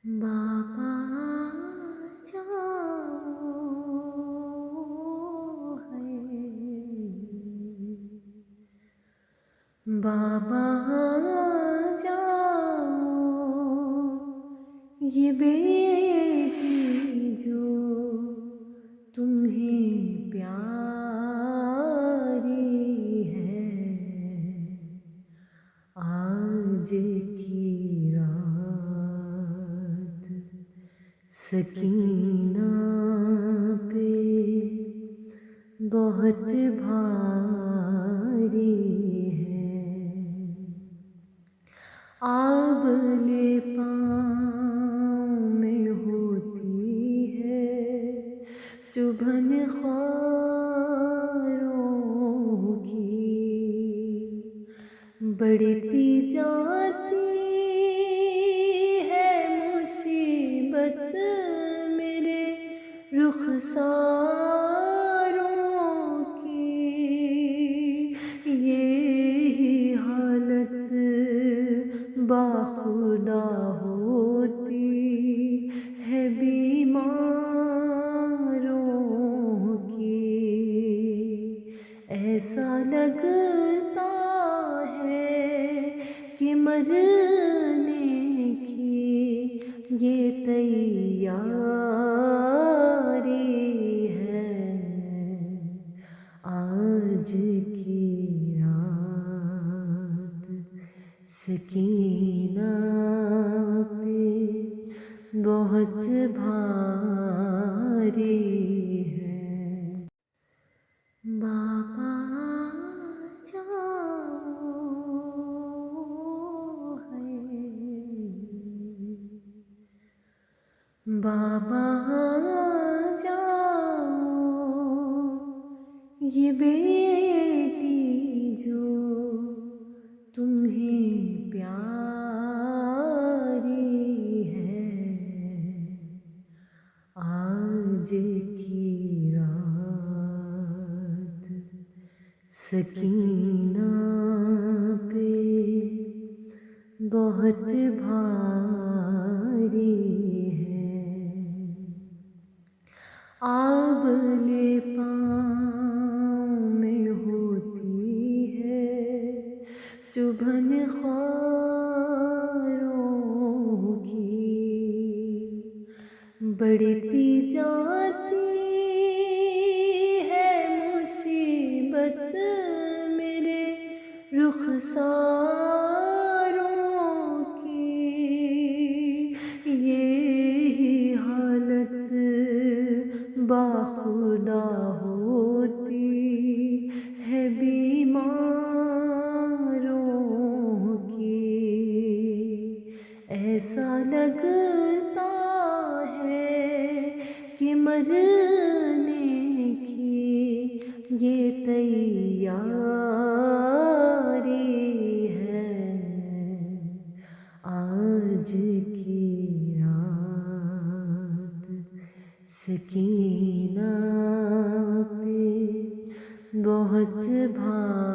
بابا جاؤ ہے، بابا جاؤ، یہ بیٹی جو تمہیں پیاری ہے، آج کی رات سکینہ پہ بہت بھاری ہے، آبلے پاؤں میں ہوتی ہے چبھن خاروں کی، بڑھتی جاتی ہے مصیبت میرے رخساروں کی، یہی حالت باخدا ہوتی ہے بیماروں کی، ایسا لگتا ہے کہ مرنے کی یہ تیاری ہے، آج کی رات سکینہ پہ بہت بھاری ہے، بابا جاؤ ہے، بابا جاؤ، یہ بیٹی جو تمہیں پیاری ہے، آج کی رات سکینہ پہ بہت بھاری ہے، آبلے پاؤں میں ہوتی ہے چبھن خاروں کی، بڑھتی جاتی ہے مصیبت میرے رخساروں کی، یہی حالت باخدا ہوتی ہے بیماروں کی، ایسا لگتا ہے کہ مرنے کی یہ تیاری ہے، آج کی رات سکینہ پہ بہت بھاری